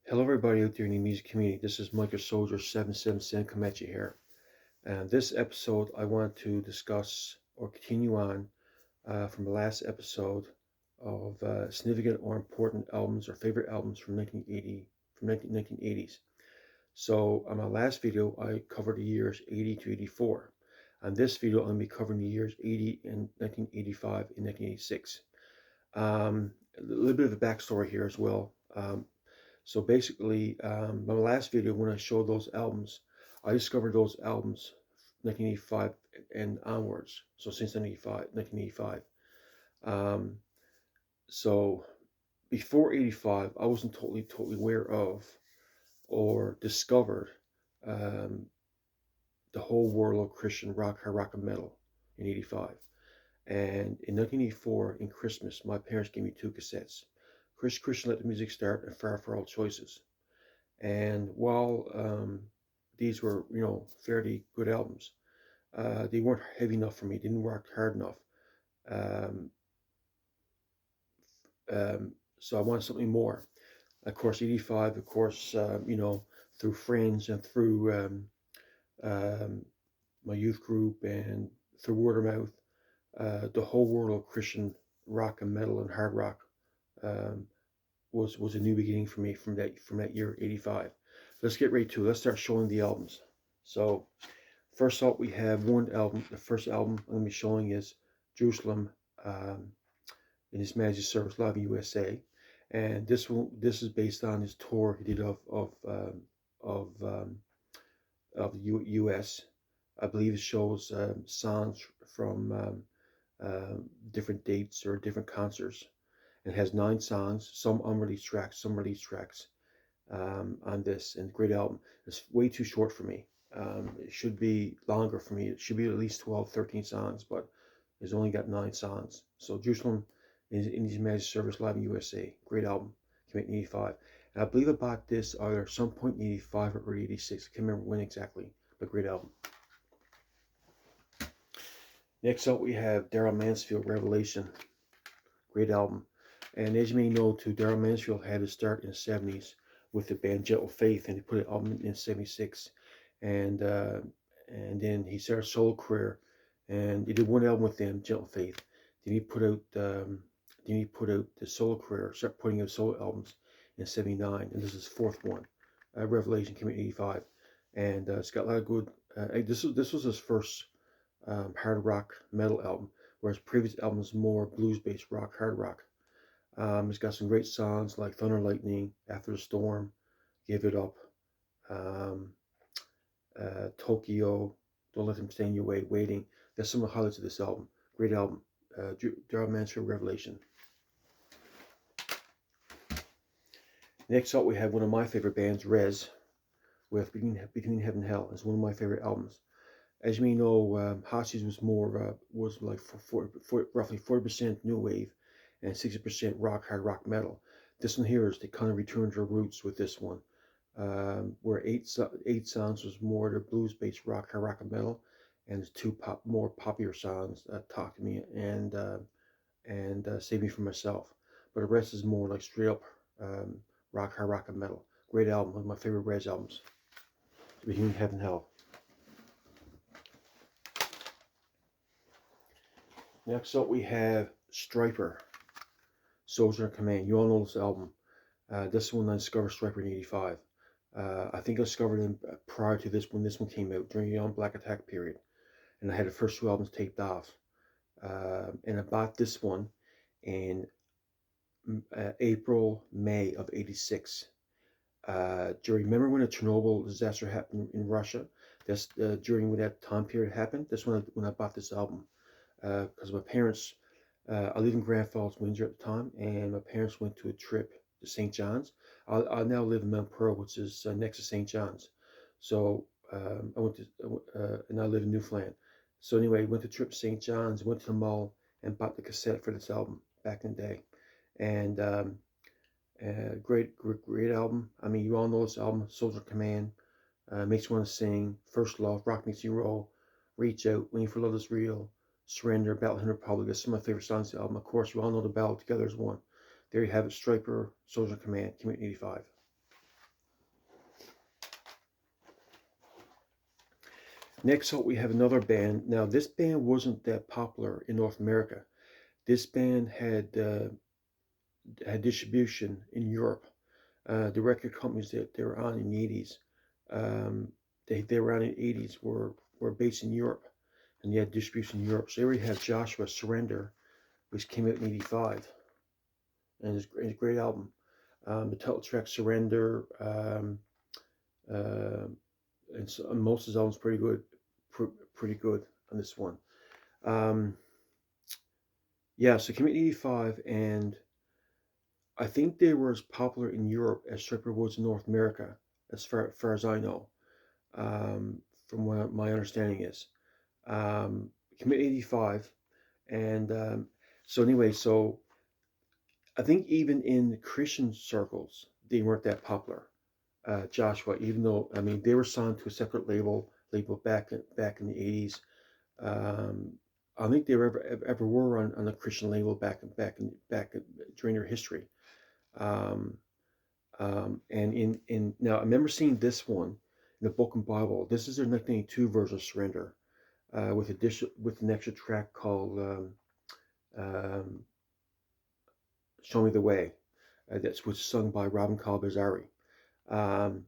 Hello, everybody out there in the music community. This is Micah Soldier 777 coming at you here. And this episode, I want to discuss or continue on from the last episode of significant or important albums or favorite albums from 1980s. So, on my last video, I covered the years 80 to 84. On this video, I'm going to be covering the years 80 and 1985 and 1986. A little bit of a backstory here as well. So basically, my last video when I showed those albums, I discovered those albums 1985 and onwards. So since 1985. Um, so before 85, I wasn't totally aware of or discovered um, the whole world of Christian rock, hard rock, and metal in 85. And in 1984, in Christmas, my parents gave me two cassettes. Christian Let the Music Start and Far For All Choices. And while these were, fairly good albums, they weren't heavy enough for me. Didn't work hard enough. Um, so I wanted something more. Of course, 85, of course, through friends and through um, my youth group and through word of mouth, the whole world of Christian rock and metal and hard rock um, was a new beginning for me from that year 85. Let's get right to it. Let's start showing the albums. So first up, we have one album. The first album I'm going to be showing is Jerusalem um, in His Majesty's Service Live in USA, and this is based on his tour he did of of the U.S. I believe it shows songs from different dates or different concerts. It has 9 songs, some unreleased tracks, some released tracks on this, and great album. It's way too short for me. It should be longer for me. It should be at least 12, 13 songs, but it's only got 9 songs. So Jerusalem in His Majesty's Service Live in USA. Great album. Came out in 85. And I believe I bought this either some point in 85 or early 86. I can't remember when exactly, but great album. Next up, we have Daryl Mansfield, Revelation. Great album. And as you may know, too, Daryl Mansfield had his start in the 70s with the band Gentle Faith, and he put an album in 76. And then he started a solo career, and he did one album with them, Gentle Faith. Then he put out the solo career, started putting out solo albums in 79, and this is his fourth one. Revelation came in 85, and it's got a lot of good. This was his first hard rock metal album, whereas previous albums more blues-based rock, hard rock. It's got some great songs like Thunder Lightning, After the Storm, Give It Up, um, Tokyo, Don't Let Them Stand in Your Way, Waiting. That's some of the highlights of this album. Great album. Daryl Mansfield, Revelation. Next up, we have one of my favorite bands, Rez, with Between Heaven and Hell. It's one of my favorite albums. As you may know, Hostages was like roughly 40% new wave and 60% rock, hard rock metal. This one here is they kind of return to their roots with this one, where eight songs was more the blues-based rock, hard rock, and metal, and there's two more popular songs, "Talk to Me" and "Save Me from Myself." But the rest is more like straight up rock, hard rock, and metal. Great album, one of my favorite Rez albums. Between Heaven and Hell. Next up, we have Striper, Soldier in Command. You all know this album. This one I discovered Striper in 85. I think I discovered him prior to this when this one came out during the Young Black Attack period. And I had the first 2 albums taped off. And I bought this one in April, May of 86. Do you remember when the Chernobyl disaster happened in Russia? That's during when that time period happened. That's when I bought this album. Because my parents, I lived in Grand Falls, Windsor at the time, and my parents went to a trip to St. John's. I now live in Mount Pearl, which is next to St. John's. So I went to, and I live in Newfoundland. So anyway, went to trip to St. John's, went to the mall, and bought the cassette for this album back in the day. And great album. I mean, you all know this album, Soldier Command, makes you want to sing, First Love, Rock Makes You Roll, Reach Out, Waiting for Love Is Real, Surrender, Battle in Republic. That's some of my favorite songs of the album. Of course, we all know the Battle Together as one. There you have it, Striper, Soldier Command, came out in 85. Next up, we have another band. Now, this band wasn't that popular in North America. This band had distribution in Europe. The record companies that they were on in the 80s, um, they were on in the 80s were based in Europe, and they had distribution in Europe. So they already have Joshua Surrender, which came out in '85, and it's a great album. The title track Surrender, uh, and most of his albums pretty good, pretty good on this one. Um, yeah, so came out in '85, and I think they were as popular in Europe as Stripper was in North America, as far as I know, from what my understanding is. Came out in '85, and so anyway, so I think even in Christian circles, they weren't that popular. Joshua, even though I mean they were signed to a separate label back in the '80s. Um, I don't think they ever were on a Christian label during their history. Um, and in now I remember seeing this one in the Book and Bible. This is their 1982 version of Surrender, with an extra track called um, "Show Me the Way." That's was sung by Robin Calabazari. Um,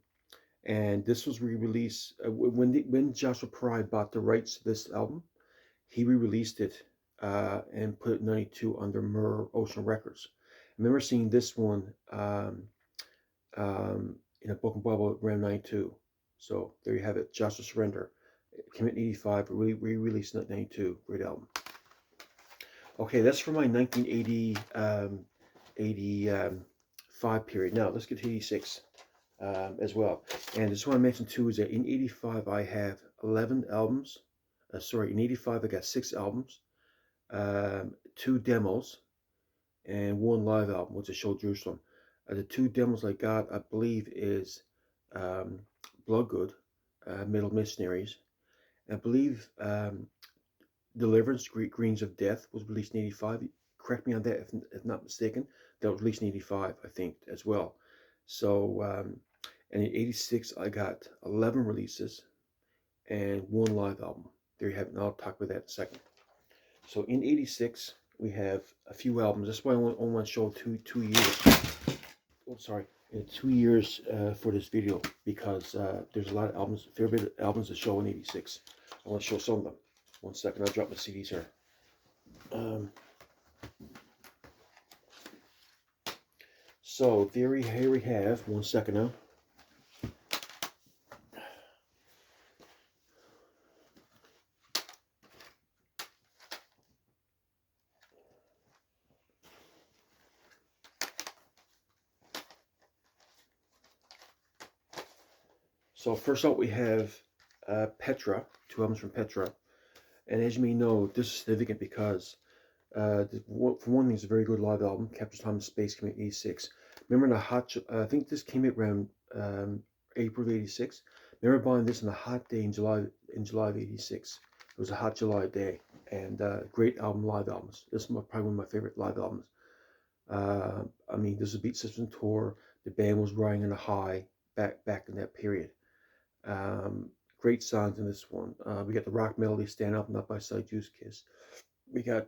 and this was re-released when Joshua Pride bought the rights to this album. He re-released it and put it 92 under Myrrh Ocean Records. I remember seeing this one in a Book and Bible around 92. So there you have it, Joshua Surrender. It came out in '85, re-released in 92. Great album. Okay, that's for my 1980 85 period. Now let's get to '86 as well. And just want to mention too is that in '85 I have 11 albums. Sorry, in '85 I got 6 albums, 2 demos, and 1 live album, which is Show Jerusalem. The 2 demos I got, I believe, is um, Bloodgood, Middle Missionaries. I believe Deliverance, Greens of Death was released in '85. Correct me on that if not mistaken. That was released in '85, I think, as well. So, and in '86, I got 11 releases and 1 live album. There you have it, and I'll talk about that in a second. So in '86, we have a few albums. That's why I only want to show two years. Oh, sorry, 2 years for this video because there's a lot of albums, a fair bit of albums to show in '86. I want to show some of them. One second, I'll drop my CDs here. So here we have. 1 second now. So first up we have Petra, 2 albums from Petra. And as you may know, this is significant because for one thing, it's a very good live album. Captures Time and Space came out in '86. Remember the I think this came out around April '86. Remember buying this on a hot day in July of '86. It was a hot July day, and great album, live albums. This is probably one of my favorite live albums. I mean, this is a Beat System tour. The band was riding on a high back in that period. Great songs in this one. We got the rock melody "Stand Up, Not by Side Juice Kiss." We got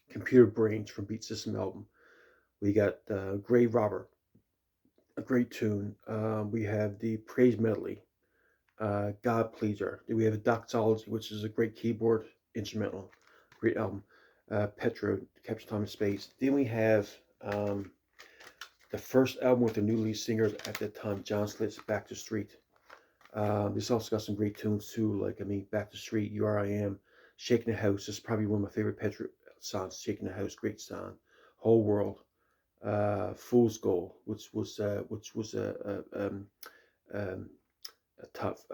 Computer Brains from Beat System album. We got Grave Robber, a great tune. We have the Praise Medley, God Pleaser. We have a Doxology, which is a great keyboard instrumental, great album. Petra, Capture Time and Space. Then we have the first album with the new lead singer at that time, John Slitt's Back to Street. This also got some great tunes too, like Back to Street, You Are I Am, Shaking the House. This is probably one of my favorite Petra songs. Shaking the House, great song. Whole World, Fool's Gold, which was a tough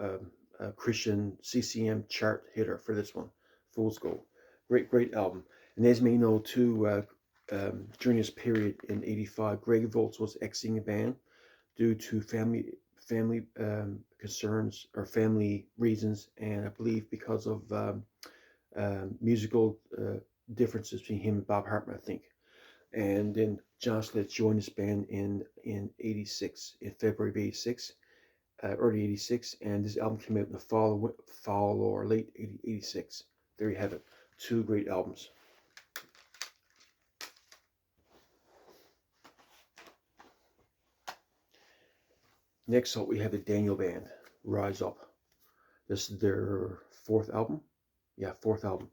Christian CCM chart hitter for this one. Fool's Gold, great album. And as you may know too, during this period in '85, Greg Volz was exiting the band due to family concerns or family reasons, and I believe because of musical differences between him and Bob Hartman, I think. And then John Slitt joined this band in '86, in February of '86, early 86, and this album came out in the fall or late 86. There you have it. Two great albums. Next up, we have the Daniel Band, Rise Up. This is their fourth album. Yeah, fourth album.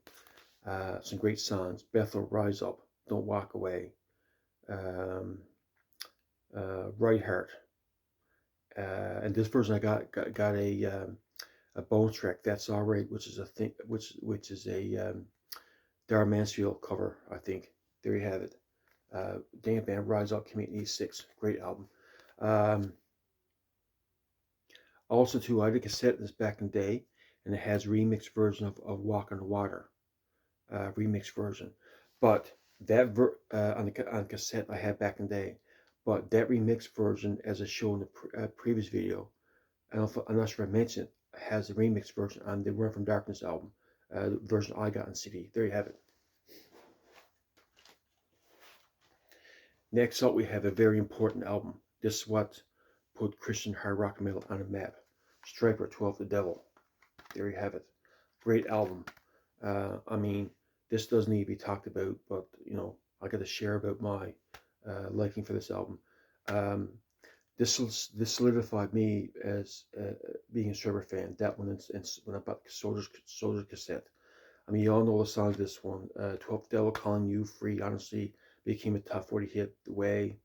Some great songs. Bethel, Rise Up, Don't Walk Away, um, Right Heart. And this version I got a bonus track. That's All Right, which is a thing, which is a Dara Mansfield cover, I think. There you have it. Daniel Band, Rise Up, came out in '86. Great album. Um, Also, too, I had a cassette this back in the day, and it has remix version of Walk on the Water, remix version. But that on cassette I had back in the day, but that remix version, as I showed in the previous video, I'm not sure if I mentioned, has the remix version on the Run from Darkness album, the version I got on CD. There you have it. Next up, we have a very important album. This is what put Christian hard rock and metal on the map. Striper, 12 the Devil. There you have it. Great album. I mean, this doesn't need to be talked about, but you know, I got to share about my liking for this album. Um, this solidified me as being a Striper fan. That one, and when I bought the Soldiers cassette. I mean, you all know the songs. This one, 12th Devil, Calling You, Free, Honestly, became a top 40 hit. The Way,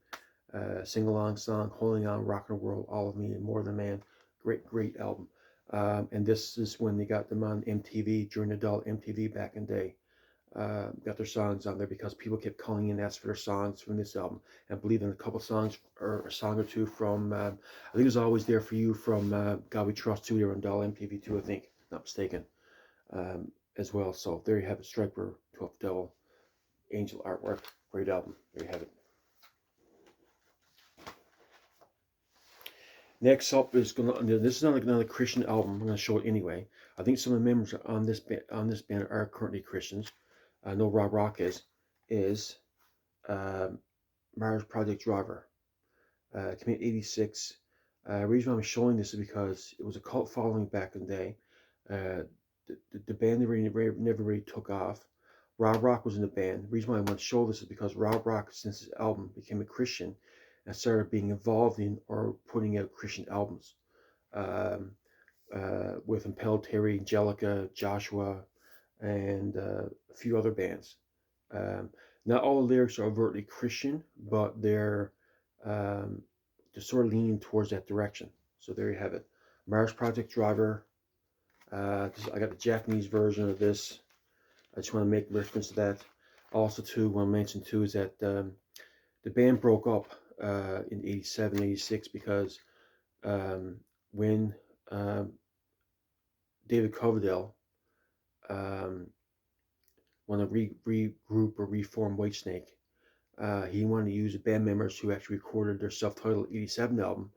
sing along song, Holding On, Rockin' the World, All of Me, and More Than Man. Great album. And this is when they got them on MTV during adult MTV back in the day. Got their songs on there because people kept calling in and asking for their songs from this album. And I believe in a couple songs or a song or two from, I think it was Always There For You from God We Trust too. They were on adult MTV too, I think, not mistaken, as well. So there you have it, Striper, 12th Devil, Angel Artwork, great album. There you have it. Next up is this is not another Christian album. I'm gonna show it anyway. I think some of the members on this band are currently Christians. I know Rob Rock is uh, Mars Project Driver. Came in '86. The reason why I'm showing this is because it was a cult following back in the day. Uh, the band never really took off. Rob Rock was in the band. The reason why I want to show this is because Rob Rock, since his album, became a Christian and started being involved in or putting out Christian albums. Um, with Impel Terry, Angelica, Joshua, and a few other bands. Um, Not all the lyrics are overtly Christian, but um, they're sort of leaning towards that direction. So there you have it. Mars Project Driver. I got the Japanese version of this. I just want to make reference to that. Also, too, what I mentioned too is that the band broke up in '87, '86 because when David Coverdale wanted to regroup or reform Whitesnake, he wanted to use the band members who actually recorded their self-titled '87 album.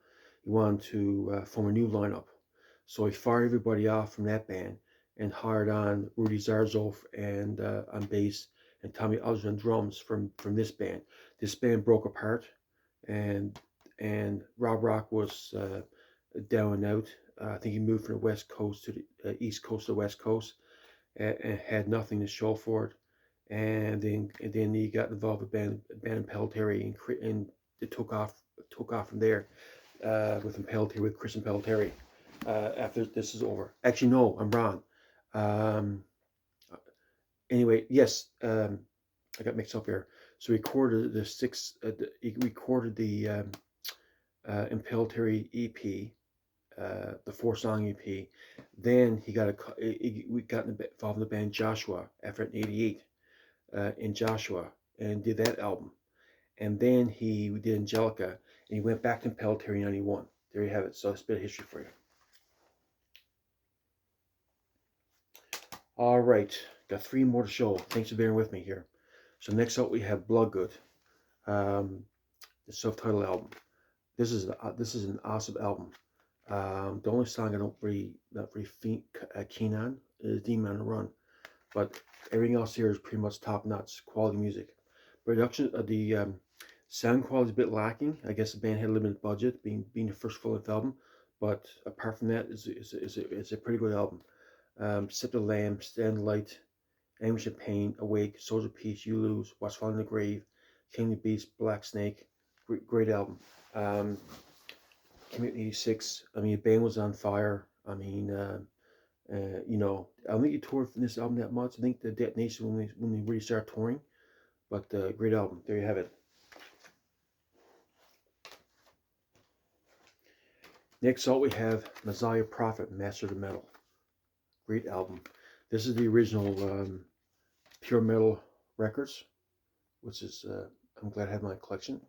He wanted to form a new lineup. So he fired everybody off from that band and hired on Rudy Zarzof and on bass and Tommy Osmond on drums from this band. This band broke apart, and Rob Rock was down and out. I think he moved from the West Coast to the East Coast to the West Coast, and had nothing to show for it. And then he got involved with band Pelletary, and it took off from there with Pelletary, with Chris and Pelletary. After this is over, actually no, I'm wrong. Um, anyway, yes, I got mixed up here. So he recorded he recorded the Impellitteri EP, the 4-song EP. Then he got involved in the band Joshua after '88 in Joshua and did that album. And then he did Angelica, and he went back to Impellitteri in '91. There you have it. So it's a bit of history for you. All right, got 3 more to show. Thanks for bearing with me here. So next up we have Bloodgood, the self-titled album. This is an awesome album. The only song I don't really not very keen on is Demon on the Run, but everything else here is pretty much top-notch quality music. Production of the sound quality is a bit lacking. I guess the band had a limited budget, being the first full-length album, but apart from that, it's a pretty good album. Sip the Lamb, Stand Light, Anguish and Pain, Awake, Soldier Peace, You Lose, Watch Fall in the Grave, King the Beast, Black Snake. Great album. Community 86. I mean, the band was on fire. I mean, you know, I don't think he toured from this album that much. I think the Detonation when they really started touring. But great album. There you have it. Next up, we have Messiah Prophet, Master of the Metal. Great album. This is the original Pure Metal Records, which is I'm glad I have my collection.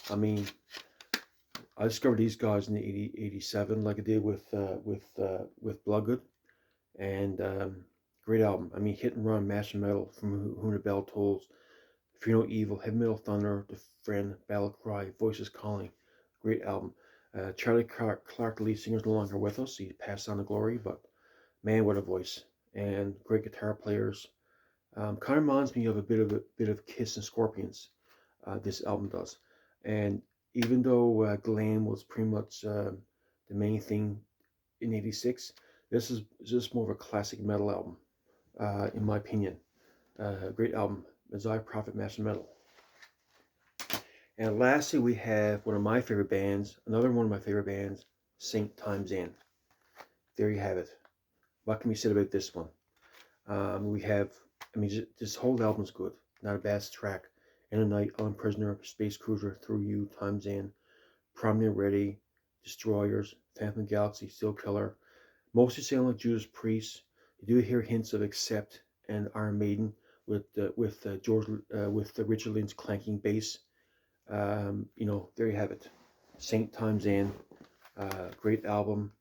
I mean, I discovered these guys in the 87, like I did with Bloodgood, and great album. I mean, Hit and Run, Master Metal, From Whom the Bell Tolls, Fear No Evil, Heavy Metal Thunder, The Friend, Battle Cry, Voices Calling. Great album. Charlie Clark, the lead singer, is no longer with us. He passed on to glory, but man, what a voice! And great guitar players. Kind of reminds me of a bit of Kiss and Scorpions. This album does, and even though glam was pretty much the main thing in '86, this is just more of a classic metal album, in my opinion. Great album, Messiah Prophet, Master Metal. And lastly, we have one of my favorite bands, another one of my favorite bands, Saint Times In. There you have it. What can we say about this one? We have, I mean, this whole album's good. Not a bad track. In a Night, Island Prisoner, Space Cruiser, Through You, Times In, Prominent Ready, Destroyers, Phantom Galaxy, Steel Killer. Mostly sound like Judas Priest. You do hear hints of Accept and Iron Maiden with Richard Lynch's clanking bass. You know, there you have it. Saint Times In, great album.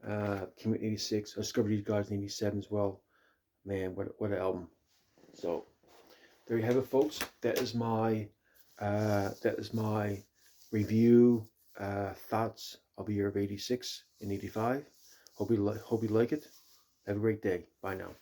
Came in '86. I discovered these guys in '87 as well. Man, what an album! So there you have it, folks. That is my review, thoughts of the year of '86 and '85. Hope you like it. Have a great day. Bye now.